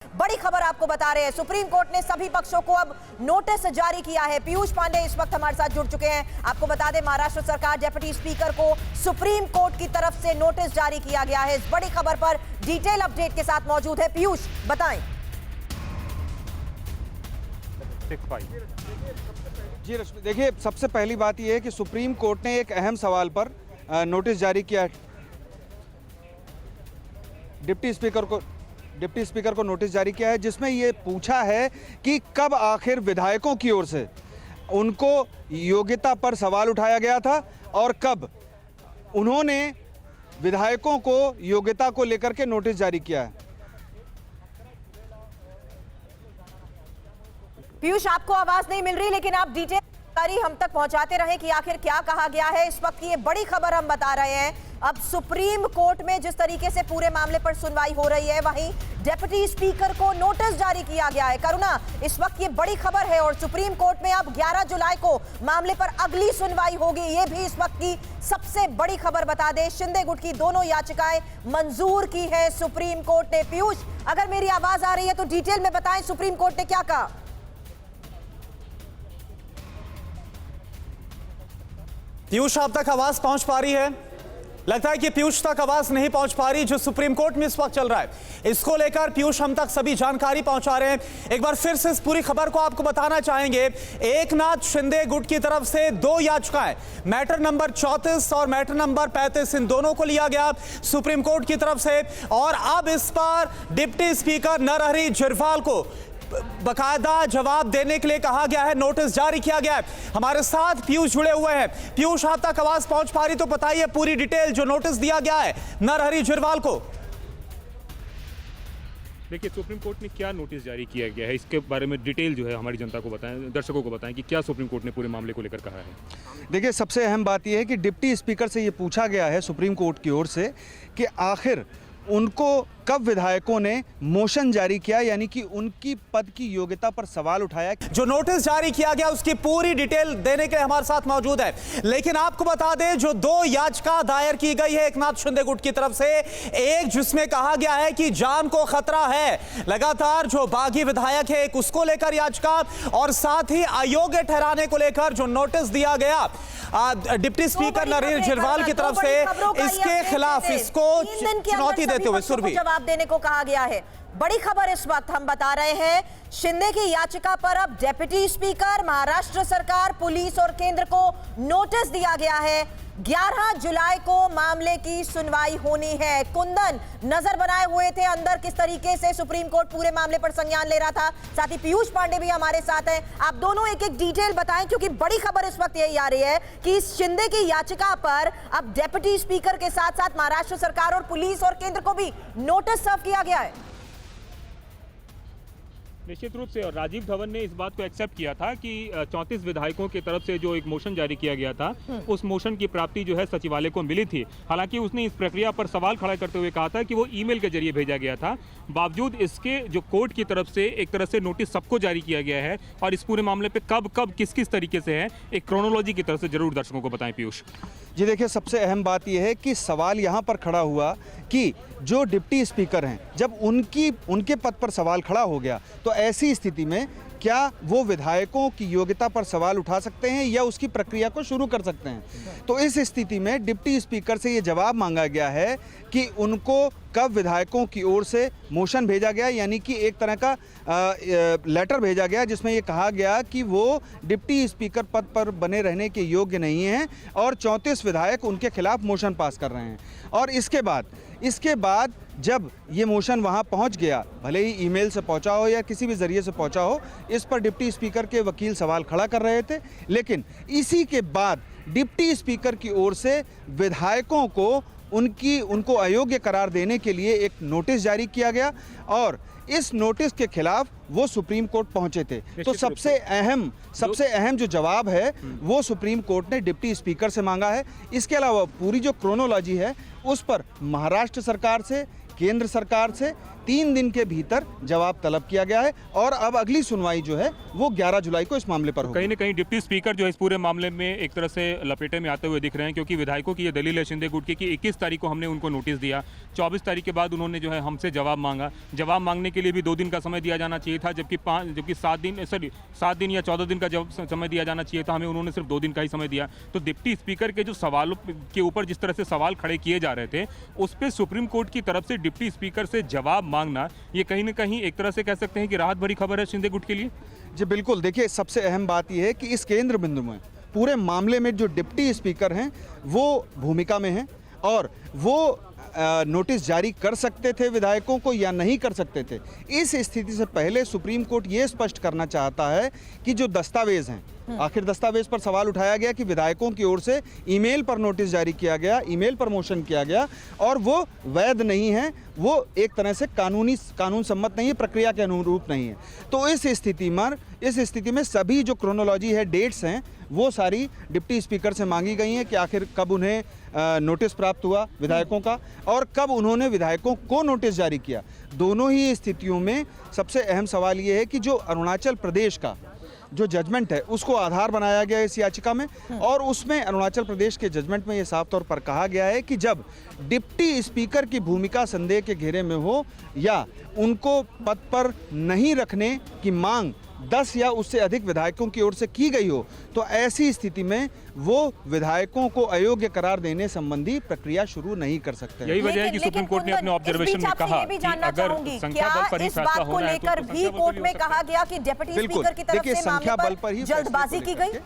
बड़ी खबर आपको बता रहे हैं, सुप्रीम कोर्ट ने सभी पक्षों को अब नोटिस जारी किया है। पीयूष पांडे इस वक्त हमारे साथ जुड़ चुके हैं। आपको बता दें, महाराष्ट्र सरकार डिप्टी स्पीकर को सुप्रीम कोर्ट की तरफ से नोटिस जारी किया गया है। इस बड़ी खबर पर डिटेल अपडेट के साथ मौजूद है पीयूष, बताएं। जी रश्मि, देखिए, सबसे पहली बात यह है कि सुप्रीम कोर्ट ने एक अहम सवाल पर नोटिस जारी किया है। डिप्टी स्पीकर को नोटिस जारी किया है, जिसमें ये पूछा है कि कब आखिर विधायकों की ओर से उनको योग्यता पर सवाल उठाया गया था और कब उन्होंने विधायकों को योग्यता को लेकर के नोटिस जारी किया है। पीयूष, आपको आवाज नहीं मिल रही, लेकिन आप डिटेल जानकारी हम तक पहुंचाते रहे कि आखिर क्या कहा गया है। इस वक्त की ये बड़ी खबर हम बता रहे हैं। अब सुप्रीम कोर्ट में जिस तरीके से पूरे मामले पर सुनवाई हो रही है, वहीं डिप्टी स्पीकर को नोटिस जारी किया गया है। करुणा, इस वक्त ये बड़ी खबर है और सुप्रीम कोर्ट में अब 11 जुलाई को मामले पर अगली सुनवाई होगी। ये भी इस वक्त की सबसे बड़ी खबर बता दें। शिंदे गुट की दोनों याचिकाएं मंजूर की है सुप्रीम कोर्ट ने। पीयूष, अगर मेरी आवाज आ रही है तो डिटेल में बताएं, सुप्रीम कोर्ट ने क्या कहा? पीयूष, आप तक आवाज पहुंच पा रही है? लगता है कि पीयूष तक आवाज नहीं पहुंच पा रही। जो सुप्रीम कोर्ट में इस वक्त चल रहा है, इसको लेकर पीयूष हम तक सभी जानकारी पहुंचा रहे हैं। एक बार फिर से इस पूरी खबर को आपको बताना चाहेंगे। एकनाथ शिंदे गुट की तरफ से 2 याचिकाएं, मैटर नंबर 34 और मैटर नंबर 35, इन दोनों को लिया गया सुप्रीम कोर्ट की तरफ से। और अब इस पर डिप्टी स्पीकर नरहरि झिरवाल को बकायदा जवाब देने के लिए कहा गया है, नोटिस जारी किया गया है। हमारे साथ पीयूष जुड़े हुए हैं। पीयूष, आप तक आवाज पहुंच पा रही तो बताइए पूरी डिटेल, जो नोटिस दिया गया है नरहरि झिरवाल को। देखिए, सुप्रीम कोर्ट ने क्या नोटिस जारी किया गया है, इसके बारे में डिटेल जो है हमारी जनता को बताएं, दर्शकों को बताएं कि क्या सुप्रीम कोर्ट ने पूरे मामले को लेकर कहा है। देखिए, सबसे अहम बात यह है कि डिप्टी स्पीकर से ये पूछा गया है सुप्रीम कोर्ट की ओर से कि आखिर उनको कब विधायकों ने मोशन जारी किया, यानी कि उनकी पद की योग्यता पर सवाल उठाया। जो नोटिस जारी किया गया उसकी पूरी डिटेल देने के लिए हमारे साथ मौजूद है। लेकिन आपको बता दें, जो 2 याचिका दायर की गई है एकनाथ शिंदे गुट की तरफ से, एक जिसमें कहा गया है कि जान को खतरा है, लगातार जो बागी विधायक है, एक उसको लेकर याचिका, और साथ ही अयोग्य ठहराने को लेकर जो नोटिस दिया गया डिप्टी स्पीकर नरहरि झिरवाल की तरफ से, इसके खिलाफ इसको चुनौती देते हुए सुरभि जवाब देने को कहा गया है। बड़ी खबर इस वक्त हम बता रहे हैं, शिंदे की याचिका पर अब डिप्टी स्पीकर, महाराष्ट्र सरकार, पुलिस और केंद्र को नोटिस दिया गया है। 11 जुलाई को मामले की सुनवाई होनी है। कुंदन नजर बनाए हुए थे अंदर किस तरीके से सुप्रीम कोर्ट पूरे मामले पर संज्ञान ले रहा था। साथ ही पीयूष पांडे भी हमारे साथ हैं। आप दोनों एक एक डिटेल बताएं, क्योंकि बड़ी खबर इस वक्त यही आ रही है कि इस शिंदे की याचिका पर अब डिप्टी स्पीकर के साथ साथ महाराष्ट्र सरकार और पुलिस और केंद्र को भी नोटिस सर्व किया गया है। निश्चित रूप से, और राजीव धवन ने इस बात को एक्सेप्ट किया था कि 34 विधायकों की तरफ से जो एक मोशन जारी किया गया था, उस मोशन की प्राप्ति जो है सचिवालय को मिली थी। हालांकि उसने इस प्रक्रिया पर सवाल खड़ा करते हुए कहा था कि वो ईमेल के जरिए भेजा गया था। बावजूद इसके जो कोर्ट की तरफ से एक तरह से नोटिस सबको जारी किया गया है, और इस पूरे मामले पर कब कब किस किस तरीके से है, एक क्रोनोलॉजी की तरफ से जरूर दर्शकों को बताएं पीयूष। जी देखिए, सबसे अहम बात यह है कि सवाल यहाँ पर खड़ा हुआ कि जो डिप्टी स्पीकर हैं, जब उनके पद पर सवाल खड़ा हो गया, तो ऐसी स्थिति में क्या वो विधायकों की योग्यता पर सवाल उठा सकते हैं या उसकी प्रक्रिया को शुरू कर सकते हैं। तो इस स्थिति में डिप्टी स्पीकर से ये जवाब मांगा गया है कि उनको कब विधायकों की ओर से मोशन भेजा गया, यानी कि एक तरह का लेटर भेजा गया, जिसमें ये कहा गया कि वो डिप्टी स्पीकर पद पर बने रहने के योग्य नहीं हैं और 34 विधायक उनके खिलाफ मोशन पास कर रहे हैं। और इसके बाद जब ये मोशन वहाँ पहुँच गया, भले ही ईमेल से पहुँचा हो या किसी भी ज़रिए से पहुँचा हो, इस पर डिप्टी स्पीकर के वकील सवाल खड़ा कर रहे थे। लेकिन इसी के बाद डिप्टी स्पीकर की ओर से विधायकों को उनको अयोग्य करार देने के लिए एक नोटिस जारी किया गया, और इस नोटिस के खिलाफ वो सुप्रीम कोर्ट पहुंचे थे। तो सबसे अहम जो जवाब है वो सुप्रीम कोर्ट ने डिप्टी स्पीकर से मांगा है। इसके अलावा पूरी जो क्रोनोलॉजी है उस पर महाराष्ट्र सरकार से, केंद्र सरकार से, 3 दिन के भीतर जवाब तलब किया गया है और अब अगली सुनवाई जो है वो 11 जुलाई को इस मामले पर होगी। कहीं ना कहीं डिप्टी स्पीकर जो है इस पूरे मामले में एक तरह से लपेटे में आते हुए दिख रहे हैं, क्योंकि विधायकों की ये दलील है शिंदे गुट की कि 21 तारीख को हमने उनको नोटिस दिया, 24 तारीख के बाद उन्होंने जो है हमसे जवाब मांगा। जवाब मांगने के लिए भी 2 दिन का समय दिया जाना चाहिए था, जबकि 7 दिन या 14 दिन का समय दिया जाना चाहिए था, हमें उन्होंने सिर्फ 2 दिन का ही समय दिया। तो डिप्टी स्पीकर के जो सवालों के ऊपर जिस तरह से सवाल खड़े किए जा रहे थे, उस पर सुप्रीम कोर्ट की तरफ से डिप्टी स्पीकर से जवाब मांगना, ये कहीं ना कहीं एक तरह से कह सकते हैं कि राहत भरी खबर है शिंदे गुट के लिए। जी बिल्कुल, देखिए सबसे अहम बात यह है कि इस केंद्र बिंदु में पूरे मामले में जो डिप्टी स्पीकर हैं वो भूमिका में हैं और वो नोटिस जारी कर सकते थे विधायकों को या नहीं कर सकते थे। इस स्थिति से पहले सुप्रीम कोर्ट ये स्पष्ट करना चाहता है कि जो दस्तावेज हैं, आखिर दस्तावेज पर सवाल उठाया गया कि विधायकों की ओर से ईमेल पर नोटिस जारी किया गया, ईमेल पर मोशन किया गया और वो वैध नहीं है, वो एक तरह से कानून सम्मत नहीं है, प्रक्रिया के अनुरूप नहीं है। तो इस स्थिति में सभी जो क्रोनोलॉजी है, डेट्स हैं, वो सारी डिप्टी स्पीकर से मांगी गई हैं कि आखिर कब उन्हें नोटिस प्राप्त हुआ विधायकों का और कब उन्होंने विधायकों को नोटिस जारी किया। दोनों ही स्थितियों में सबसे अहम सवाल ये है कि जो अरुणाचल प्रदेश का जो जजमेंट है उसको आधार बनाया गया इस याचिका में और उसमें अरुणाचल प्रदेश के जजमेंट में ये साफ तौर पर कहा गया है कि जब डिप्टी स्पीकर की भूमिका संदेह के घेरे में हो या उनको पद पर नहीं रखने की मांग 10 या उससे अधिक विधायकों की ओर से की गई हो, तो ऐसी स्थिति में वो विधायकों को अयोग्य करार देने संबंधी प्रक्रिया शुरू नहीं कर सकते। यही वजह है कि सुप्रीम कोर्ट ने अपने ऑब्जर्वेशन में कहा कि अगर संख्या बल पर ही फैसला होना है तो भी कोर्ट में कहा गया कि डिप्टी स्पीकर की तरफ से मामले पर जल्दबाजी की गई।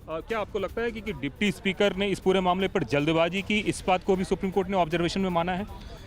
क्या आपको लगता है कि डिप्टी स्पीकर ने इस पूरे मामले पर जल्दबाजी की, इस बात को भी सुप्रीम कोर्ट ने ऑब्जर्वेशन में माना है?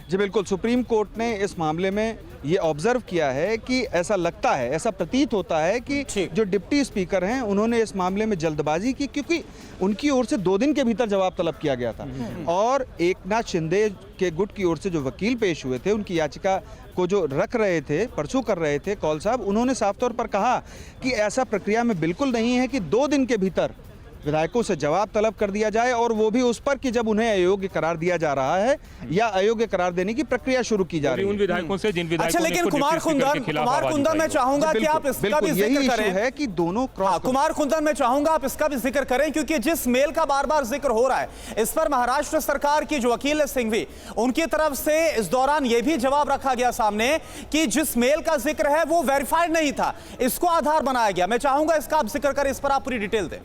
जी बिल्कुल, सुप्रीम कोर्ट ने इस मामले में ये ऑब्जर्व किया है कि ऐसा लगता है, ऐसा प्रतीत होता है कि जो डिप्टी स्पीकर हैं उन्होंने इस मामले में जल्दबाजी की, क्योंकि उनकी ओर से 2 दिन के भीतर जवाब तलब किया गया था और एकनाथ शिंदे के गुट की ओर से जो वकील पेश हुए थे, उनकी याचिका को जो रख रहे थे, परसू कर रहे थे कौल साहब, उन्होंने साफ तौर पर कहा कि ऐसा प्रक्रिया में बिल्कुल नहीं है कि 2 दिन के भीतर विधायकों से जवाब तलब कर दिया जाए और वो भी उस पर कि जब उन्हें अयोग्य करार दिया जा रहा है या अयोग्य करार देने की प्रक्रिया शुरू की जा रही है उन विधायकों से जिन विधायकों अच्छा, लेकिन कुमार कुंदन मैं चाहूंगा कि आप इसका भी जिक्र करें है कि दोनों कुमार कुंदन मैं चाहूंगा आप इसका भी जिक्र करें, क्योंकि जिस मेल का बार बार जिक्र हो रहा है इस पर महाराष्ट्र सरकार की जो वकील है सिंघवी, उनकी तरफ से इस दौरान यह भी जवाब रखा गया सामने कि जिस मेल का जिक्र है वो वेरीफाइड नहीं था, इसको आधार बनाया गया। मैं चाहूंगा इसका आप जिक्र करें, इस पर आप पूरी डिटेल दें।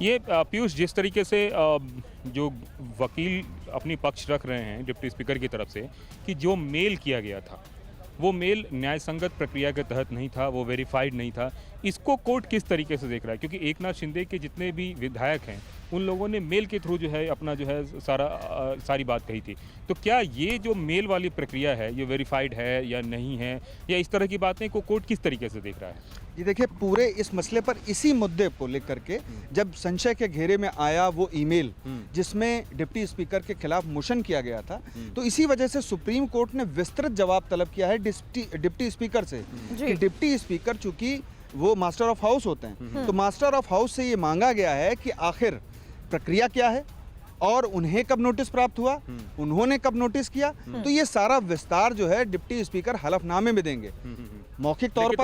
ये पीयूष, जिस तरीके से जो वकील अपनी पक्ष रख रहे हैं डिप्टी स्पीकर की तरफ से कि जो मेल किया गया था वो मेल न्याय संगत प्रक्रिया के तहत नहीं था, वो वेरीफाइड नहीं था, इसको कोर्ट किस तरीके से देख रहा है? क्योंकि एकनाथ शिंदे के जितने भी विधायक हैं उन लोगों ने मेल के थ्रू जो है अपना जो है सारी बात कही थी। तो क्या ये जो मेल वाली प्रक्रिया है ये वेरीफाइड है या नहीं है, या इस तरह की बातें को कोर्ट किस तरीके से देख रहा है? ये देखिए, पूरे इस मसले पर इसी मुद्दे को लेकर के जब संशय के घेरे में आया वो ईमेल जिसमें डिप्टी स्पीकर के खिलाफ मोशन किया गया था, तो इसी वजह से सुप्रीम कोर्ट ने विस्तृत जवाब तलब किया है डिप्टी स्पीकर से कि डिप्टी स्पीकर चूंकि वो मास्टर ऑफ हाउस होते हैं, तो मास्टर ऑफ हाउस से ये मांगा गया है कि आखिर प्रक्रिया क्या है और उन्हें कब नोटिस प्राप्त हुआ, उन्होंने कब नोटिस किया। तो ये सारा विस्तार जो है डिप्टी स्पीकर हलफनामे में देंगे। मौखिक तौर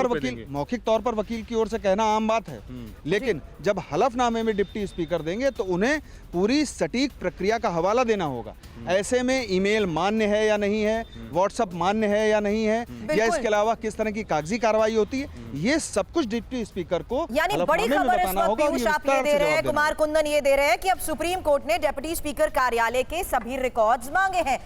पर वकील की ओर से कहना आम बात है, लेकिन जब हलफनामे में डिप्टी स्पीकर देंगे तो उन्हें पूरी सटीक प्रक्रिया का हवाला देना होगा। ऐसे में ईमेल मान्य है या नहीं है, व्हाट्सएप मान्य है या नहीं है, या इसके अलावा किस तरह की कागजी कार्रवाई होती है, ये सब कुछ डिप्टी स्पीकर को यानी बड़ी खबर इस वक्त पीयूष आप ये दे रहे हैं, कुमार कुंदन ये दे रहे हैं कि अब सुप्रीम कोर्ट ने डिप्टी स्पीकर कार्यालय के सभी रिकॉर्ड्स मांगे हैं।